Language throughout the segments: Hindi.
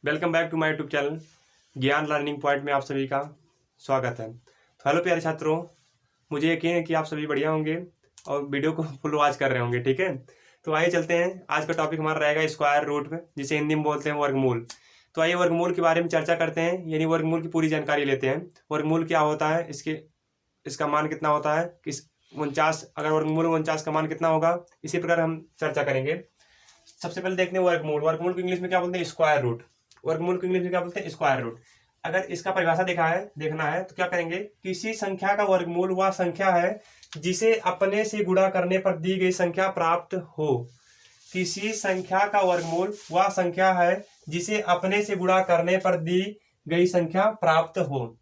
Welcome back to my YouTube channel Gyan learning point में आप सभी का स्वागत है। तो हेलो प्यारे छात्रों, मुझे यकीन है कि आप सभी बढ़िया होंगे और वीडियो को फुल वॉच कर रहे होंगे। ठीक है, तो आइए चलते हैं। आज का टॉपिक हमारा रहेगा स्क्वायर रूट में, जिसे हिंदी में बोलते हैं वर्गमूल। तो आइए वर्गमूल के बारे में चर्चा करते हैं, यानी वर्गमूल की पूरी जानकारी लेते हैं। वर्गमूल क्या होता है, इसका मान कितना होता है, किस 49, अगर वर्गमूल 49 का मान कितना होगा, इसी प्रकार हम चर्चा करेंगे। सबसे पहले देखते हैं वर्गमूल। वर्गमूल को इंग्लिश में क्या बोलते हैं, स्क्वायर रूट। वर्गमूल को इंग्लिश में क्या बोलते हैं, स्क्वायर रूट। अगर इसका परिभाषा देखना है तो क्या करेंगे, किसी संख्या का वर्गमूल वह संख्या है जिसे अपने से गुणा करने पर दी गई संख्या प्राप्त हो। किसी संख्या का वर्गमूल वह संख्या है जिसे अपने से गुणा करने पर दी गई संख्या प्राप्त हो।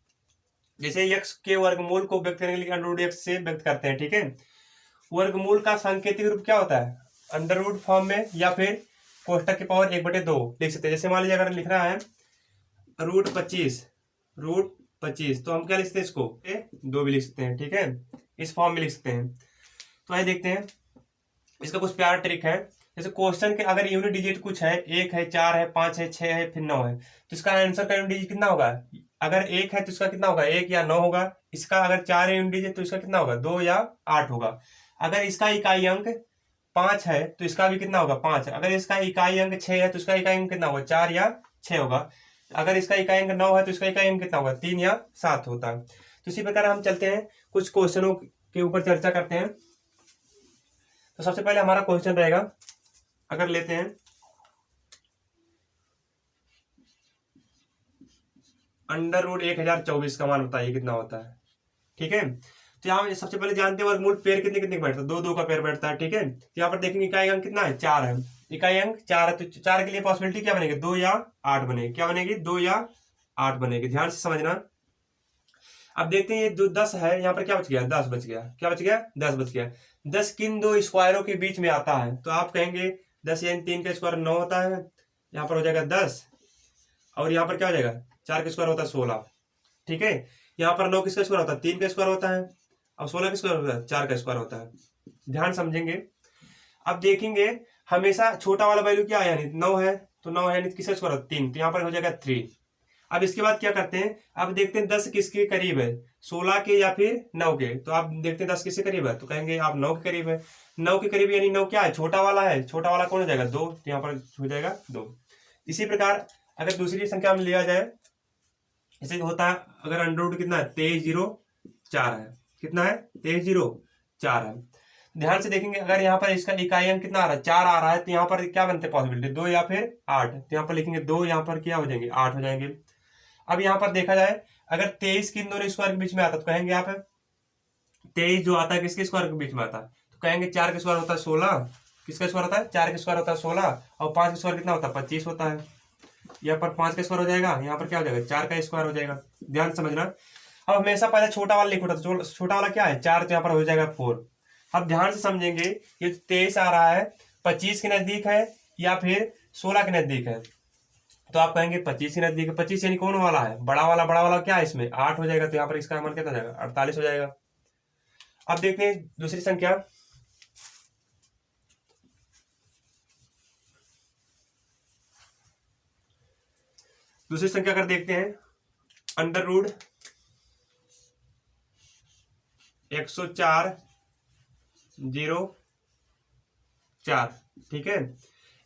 जैसे x के वर्गमूल को व्यक्त करने के लिए अंडर रूट x से व्यक्त करते हैं। ठीक है, वर्गमूल का सांकेतिक रूप क्या होता है, अंडर रूट फॉर्म में या फिर कोष्टक की पावर 1/2 लिख सकते हैं। जैसे मान लीजिए अगर लिख रहा है रूट 25 तो हम क्या लिख सकते हैं, इसको 2 भी लिख सकते हैं। ठीक है, इस फॉर्म में लिख सकते हैं। तो आइए देखते हैं, इसका कुछ प्यारा ट्रिक है। जैसे क्वेश्चन के अगर यूनिट डिजिट कुछ है, 1 है, 4 है, 5 है, 6 है, फिर 9 है, तो इसका आंसर का यूनिट डिजिट कितना होगा। अगर 1 है तो इसका कितना होगा, 1 या 9 होगा। इसका अगर 4 है यूनिट डिजिट तो इसका कितना होगा, 2 या 8 होगा। अगर इसका इकाई अंक 5 है तो इसका भी कितना होगा, 5। अगर इसका इकाई अंक 6 है तो इसका इकाई अंक कितना होगा, 4 या 6 होगा। अगर इसका इकाई अंक 9 है तो इसका इकाई अंक कितना होगा, 3 या 7 होता है। तो इसी प्रकार हम चलते हैं, कुछ क्वेश्चनों के ऊपर चर्चा करते हैं। तो सबसे पहले हमारा क्वेश्चन रहेगा, अगर लेते हैं अंडर रूट 1024 का मान बताइए कितना होता है। ठीक है, तो यहाँ सबसे पहले जानते हैं वर्गमूल पेड़ कितने कितने का बैठता है, 2 2 का पेड़ बैठता है। ठीक है, तो यहाँ पर देखेंगे इकाई अंक कितना है, 4 है। इकाई अंक 4 है तो 4 के लिए पॉसिबिलिटी क्या बनेगी, 2 या 8 बनेगी। क्या बनेगी, 2 या 8 बनेगी। ध्यान से समझना। अब देखते हैं ये जो 10 है, यहाँ पर क्या बच गया, 10 बच गया। क्या बच गया, 10 बच गया। 10 किन दो स्क्वायरों के बीच में आता है, तो आप कहेंगे 10 यानी 3 का स्क्वायर 9 होता है। यहाँ पर हो जाएगा 10 और यहाँ पर क्या हो जाएगा, 4 का स्क्वायर होता है 16। ठीक है, यहाँ पर 9 किसका स्क्वायर होता है, 3 का स्क्वायर होता है। और 16 का स्क्वायर होता है, 4 का स्क्वायर होता है। ध्यान समझेंगे। अब देखेंगे हमेशा छोटा वाला वैल्यू क्या है, यानी 9 है तो 9 है यानी किसका स्क्वायर होता है, 3, तो यहाँ पर हो जाएगा 3। अब इसके बाद क्या करते हैं, अब देखते हैं 10 किसके करीब है, 16 के या फिर 9 के। तो आप देखते हैं 10 किसके करीब है, तो कहेंगे आप 9 के करीब है। 9 के करीब यानी 9 क्या है, छोटा वाला है। छोटा वाला कौन हो जाएगा, 2, तो यहाँ पर हो जाएगा 2। इसी प्रकार अगर दूसरी संख्या में लिया जाए, जैसे होता है अगर अंडर रूट कितना है, 2304 है। कितना है, 2304 है। ध्यान से देखेंगे, अगर यहाँ पर इसका इकाई अंक कितना आ रहा है, 4 आ रहा है, तो यहाँ पर क्या बनते हैं पॉसिबिलिटी, 2 या फिर 8। तो यहाँ पर लिखेंगे 2, यहाँ पर क्या हो जाएंगे, 8 हो जाएंगे। अब यहाँ पर देखा जाए, अगर 23 किन दोनों स्क्वायर के बीच में आता है, तो कहेंगे यहाँ पे 23 जो आता है किसके स्क्वायर के बीच में आता है, तो कहेंगे 4 का स्क्वायर होता है 16। किसका स्क्वायर होता है, 4 का स्क्वायर होता है 16 और 5 का स्क्वायर कितना होता है, 25 होता है। यहाँ पर 5 का स्क्वायर हो जाएगा, यहाँ पर क्या हो जाएगा, 4 का स्क्वायर हो जाएगा। ध्यान समझना। अब हमेशा पहले छोटा वाला लिखो, तो छोटा वाला क्या है, 4, तो यहाँ पर हो जाएगा 4। अब ध्यान से समझेंगे, ये 23 आ रहा है 25 के नजदीक है या फिर 16 के नजदीक है, तो आप कहेंगे 25 के नजदीक है। 25 यानी कौन वाला है, बड़ा वाला क्या है, इसमें 8 हो जाएगा। तो यहाँ पर इसका मान कितना हो जाएगा, 48 हो जाएगा। अब देखते हैं दूसरी संख्या। दूसरी संख्या अगर देखते हैं, अंडर रूट 104/04। ठीक है,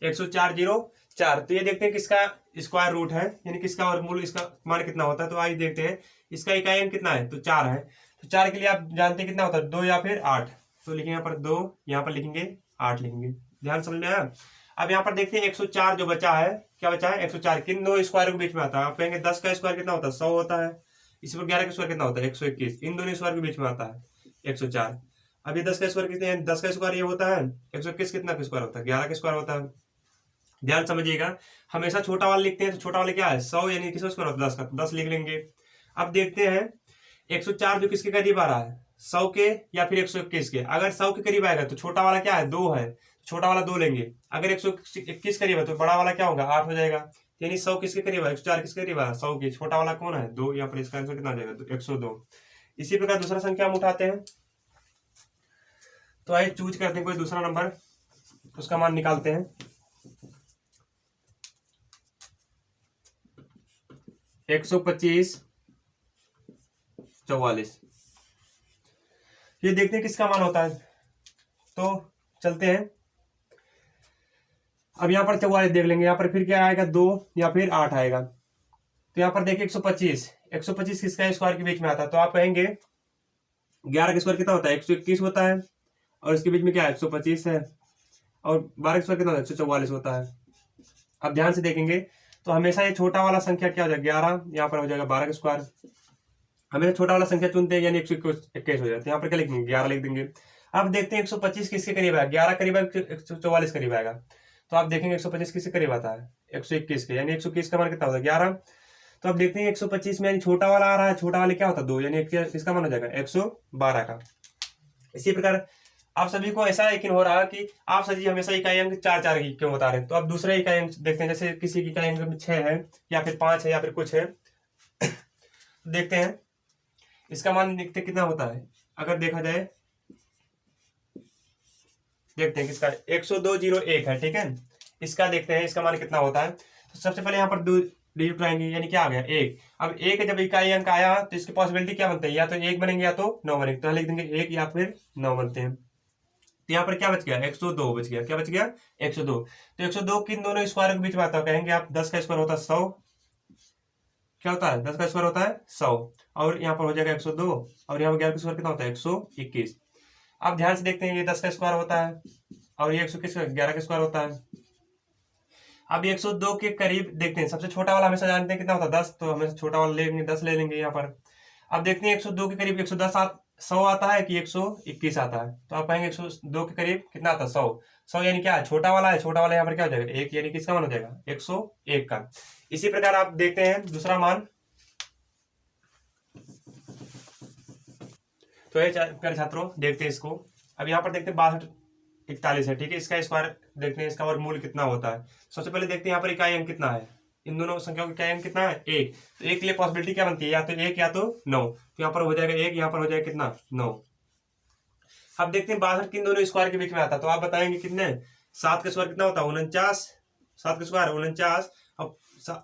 104/04। तो ये देखते हैं किसका स्क्वायर रूट है, यानी किसका वर्गमूल, इसका मान कितना होता है। तो आइए देखते हैं, इसका इकाई अंक कितना है, तो 4 है। तो 4 के लिए आप जानते हैं कितना होता है, 2 या फिर 8। तो लिखेंगे यहाँ पर 2, यहाँ पर लिखेंगे 8 लिखेंगे। ध्यान समझ में आया। अब यहाँ पर देखते हैं 104 जो बचा है, क्या बचा है, 104 किन दो स्क्वायर के बीच में आता है। आप कहेंगे 10 का स्क्वायर कितना होता है, 100 होता है। इसी पर 11 का स्क्वायर कितना होता है, 121। इन दोनों स्क्वायर के बीच में आता है 104। अब ये 10 का स्क्वायर कितने हैं, 10 का स्क्वायर ये होता है, 121 कितना का स्क्वायर होता है, 11 का स्क्वायर होता है। ध्यान समझिएगा, हमेशा छोटा वाला लिखते हैं तो छोटा वाला क्या है, 100 यानी किसका स्क्वायर होता है, 10 का, 10 लिख लेंगे। अब देखते हैं 104 जो किसके करीब आ रहा है, 100 के या फिर 121 के। अगर 100 के करीब आएगा तो छोटा वाला क्या है, 2 है, छोटा वाला 2 लेंगे। अगर 121 करीब है तो बड़ा वाला क्या होगा, 8 हो जाएगा। यानी 100 किसके करीब है, 104 किसके करीब है, 100 के। छोटा वाला कौन है, 2। यहाँ पर इसका आंसर कितना आ जाएगा, 102। इसी प्रकार दूसरा संख्या हम उठाते हैं। तो आइए चूज करते हैं कोई दूसरा नंबर, उसका मान निकालते हैं। 125 44। ये देखते हैं किसका मान होता है। तो चलते हैं, अब यहाँ पर 44 देख लेंगे। यहाँ पर फिर क्या आएगा, 2 या फिर 8 आएगा। तो यहाँ पर देखिए 125 किसका स्क्वायर के बीच में आता है। तो आप कहेंगे 11 का स्क्वायर कितना होता है, 121 होता है, और इसके बीच में क्या है, 125 है, और 12 का स्क्वायर कितना होता है, 144 होता है। अब ध्यान से देखेंगे तो हमेशा ये छोटा वाला संख्या क्या हो जाएगा, 11, यहाँ पर हो जाएगा 12 का स्क्वायर। हमेशा छोटा वाला संख्या चुनते हैं, यानी 121 हो जाता है। यहाँ पर क्या लिखेंगे, 11 लिख देंगे। अब देखते हैं 125 किसके करीब आएगा, 11 करीब आएगा, 144 करीब आएगा। तो आप देखेंगे 125 किसके करीब आता है, 121 के, यानी 121 का मान कितना होता है, 11। तो अब देखते हैं 125 में यानी छोटा वाला आ रहा है, छोटा वाले क्या होता है, 2, यानी किसका मान हो जाएगा, 112 का। इसी प्रकार आप सभी को ऐसा यकीन हो रहा है कि आप सभी हमेशा इकाई अंक 4 की क्यों बता रहे हैं। तो अब दूसरे इकाई अंक देखते हैं, जैसे किसी की इकाई अंक 6 है या फिर 5 है या फिर कुछ है। देखते हैं इसका मान देखते कितना होता है। अगर देखा जाए, देखते हैं किसका 10201 है, ठीक है। इसका देखते हैं इसका मान कितना होता है। तो सबसे पहले यहाँ पर डिजिट आएंगे, यानी क्या आ गया, 1। अब 1 जब इकाई अंक आया तो इसकी पॉसिबिलिटी क्या बनती है, या तो 1 बनेंगे या तो 9 बनेंगे। तो लिख देंगे 1 या फिर 9 बनते हैं। तो यहाँ पर क्या बच गया, 102 बच गया। क्या बच गया, 102। तो 102 किन दोनों स्क्वायर के बीच में आता है, कहेंगे आप 10 का स्क्वायर होता है 100। क्या होता है, 10 का स्क्वायर होता है 100, और यहाँ पर हो जाएगा 102, और यहाँ पर 11 का स्क्वायर कितना होता है, 121। अब ध्यान से देखते हैं, ये 10 का स्क्वायर होता है और ये 11 का स्क्वायर होता है। अब 102 के करीब देखते हैं, सबसे छोटा वाला हमेशा जानते हैं कितना होता है, 10। तो हमेशा छोटा वाला लेंगे, 10 ले लेंगे यहाँ पर। अब देखते हैं 102 के करीब 100 आता है कि 121 आता है। तो आप कहेंगे 102 के करीब कितना आता है, 100 यानी क्या है, छोटा वाला है, छोटा वाला यहाँ पर क्या हो जाएगा, 1, यानी किसका मान हो जाएगा, 101 का। इसी प्रकार आप देखते हैं दूसरा मान। तो ये प्यारे छात्रों देखते हैं इसको। अब यहाँ पर देखते हैं 6241 है, ठीक है। इसका स्क्वायर देखते हैं, इसका वर्गमूल कितना होता है। सबसे पहले देखते हैं यहाँ पर इकाई अंक कितना है, इन दोनों संख्याओं का इकाई अंक कितना है, 1। तो 1 के लिए पॉसिबिलिटी क्या बनती है, या तो 1 या तो 9। तो यहाँ पर हो जाएगा 1, यहाँ पर हो जाएगा कितना, 9। अब देखते हैं 62 किन दोनों स्क्वायर के बीच में आता है। तो आप बताएंगे कितने, 7 का स्क्वायर कितना होता है, 49। 7 का स्क्वायर 49, अब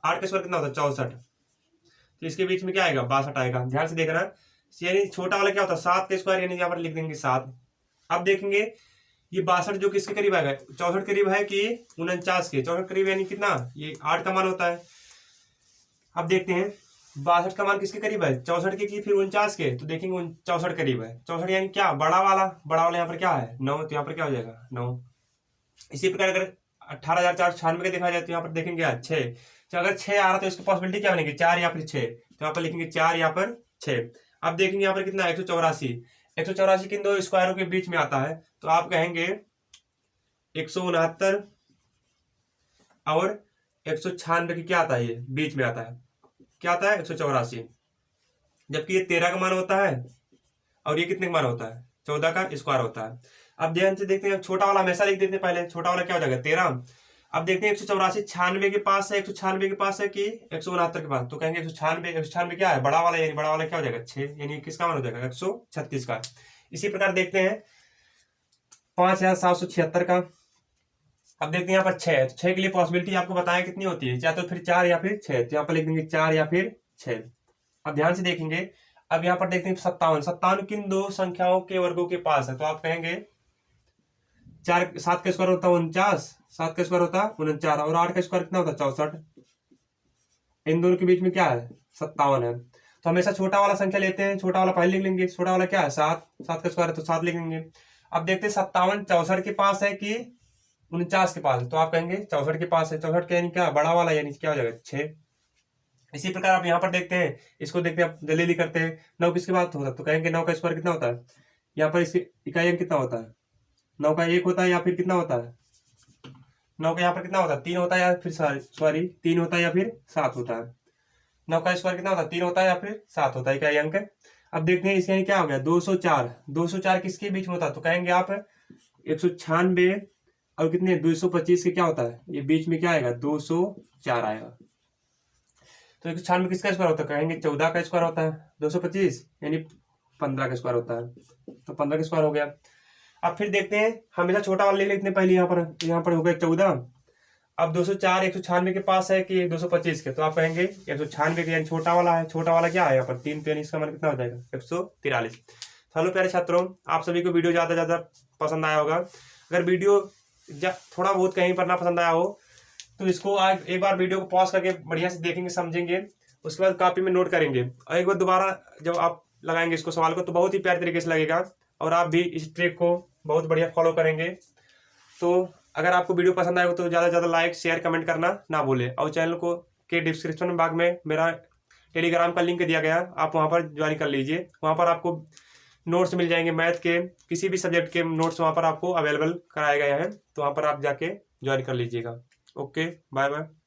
8 का स्क्वायर कितना होता है, 64। तो इसके बीच में क्या आएगा, 62 आएगा। ध्यान से देखना, यानी छोटा वाला क्या होता है, 7 का स्क्वायर, यानी यहाँ पर लिख देंगे 7। अब देखेंगे ये 62 जो किसके करीब आएगा, 64 करीब है कि 49 के, 64 करीब, यानी कितना, ये 8 का मान होता है। अब देखते हैं 62 का मान किसके करीब है, 64 के कि फिर 49 के। तो देखेंगे 64 करीब है, 64 यानी क्या, बड़ा वाला यहाँ पर क्या है, 9। तो यहाँ पर क्या हो जाएगा, 9। इसी प्रकार अगर 18,496 का देखा जाए तो यहाँ पर देखेंगे 6। तो अगर 6 आ रहा तो इसकी पॉसिबिलिटी क्या बनेगी, 4 या फिर 6। तो यहाँ पर लिखेंगे 4 या फिर 6। अब देखेंगे यहाँ पर कितना, 184 किन दो स्क्वायरों के बीच में आता है। तो आप कहेंगे 169 और 196 की क्या आता है, ये बीच में आता है, क्या आता है, 184। जबकि ये 13 का मान होता है और ये कितने का मान होता है, 14 का स्क्वायर होता है। अब ध्यान से देखते हैं, छोटा वाला हमेशा लिख देते हैं पहले, छोटा वाला क्या हो जाएगा, 13। अब देखते हैं 184 96 के पास है, 196 के पास है कि 169 के पास। तो कहेंगे 196 क्या है, बड़ा वाला, यानी बड़ा वाला क्या हो जाएगा, 6, यानी किसका मान हो जाएगा, 136 का। इसी प्रकार देखते हैं 5776 का। अब देखते हैं यहाँ पर 6 है, तो 6 के लिए पॉसिबिलिटी आपको बताया कितनी होती है, चाहे तो फिर 4 या फिर 6। तो यहाँ पर लिख देंगे 4 या फिर 6। अब ध्यान से देखेंगे, अब यहाँ पर देखते हैं 57 किन दो संख्याओं के वर्गों के पास है। तो आप कहेंगे 7 का स्क्वायर होता है 49, 7 का स्क्वायर होता है 49, और 8 का स्क्वायर कितना होता है, 64। इन दोनों के बीच में क्या है, 57 है। तो हमेशा छोटा वाला संख्या लेते हैं, छोटा वाला पहले लिख लेंगे। छोटा वाला क्या है, 7, 7 का स्क्वायर है तो 7 लिख लेंगे। अब देखते हैं 57 64 के पास है कि 49 के पास है। तो आप कहेंगे 64 के पास है, 64 का यानी क्या, बड़ा वाला, यानी क्या हो जाएगा, 6। इसी प्रकार आप यहाँ पर देखते हैं, इसको देखते हैं, जल्दी करते हैं। 9 किसके बाद होता है, तो कहेंगे 9 का स्क्वायर कितना होता है, यहाँ पर इसकी इकाई अंक कितना होता है, 9 का 1 होता है या फिर कितना होता है, 9 का यहाँ पर कितना होता है, 3 होता है या फिर 3 होता है या फिर 7 होता है। 9 का स्क्वायर कितना होता है, 3 होता है या फिर 7 होता है इकाई अंक। अब देखते हैं इसका क्या हो गया, 204 किसके बीच में होता है। तो कहेंगे आप 196 और कितने, 225 के क्या होता है, ये बीच में क्या आएगा, 204 आएगा। तो 196 किसका स्क्वायर होता है, कहेंगे 14 का स्क्वायर होता है, 225 यानी 15 का स्क्वायर होता है। तो 15 का स्क्वायर हो गया। अब फिर देखते हैं, हमेशा छोटा वाला ले लेते हैं पहले, यहाँ पर हो गया 14, अब 204 196 के पास है कि 225 के, तो आप कहेंगे 196 के, यानी छोटा वाला है। छोटा वाला क्या है यहाँ पर 3 तो यानी इसका मान कितना हो जाएगा 143। हेलो प्यारे छात्रों, आप सभी को वीडियो ज़्यादा ज़्यादा पसंद आया होगा। अगर वीडियो थोड़ा बहुत कहीं पर ना पसंद आया हो तो इसको आज एक बार वीडियो को पॉज करके बढ़िया से देखेंगे, समझेंगे, उसके बाद कॉपी में नोट करेंगे और एक बार दोबारा जब आप लगाएंगे इसको सवाल को तो बहुत ही प्यारे तरीके से लगेगा और आप भी इस ट्रिक को बहुत बढ़िया फॉलो करेंगे। तो अगर आपको वीडियो पसंद आएगा तो ज़्यादा से ज़्यादा लाइक शेयर कमेंट करना ना भूलें और चैनल को के डिस्क्रिप्शन बॉक्स में मेरा टेलीग्राम का लिंक दिया गया, आप वहाँ पर ज्वाइन कर लीजिए। वहाँ पर आपको नोट्स मिल जाएंगे, मैथ के किसी भी सब्जेक्ट के नोट्स वहाँ पर आपको अवेलेबल कराए गए हैं, तो वहाँ पर आप जाके ज्वाइन कर लीजिएगा। Okay, bye bye.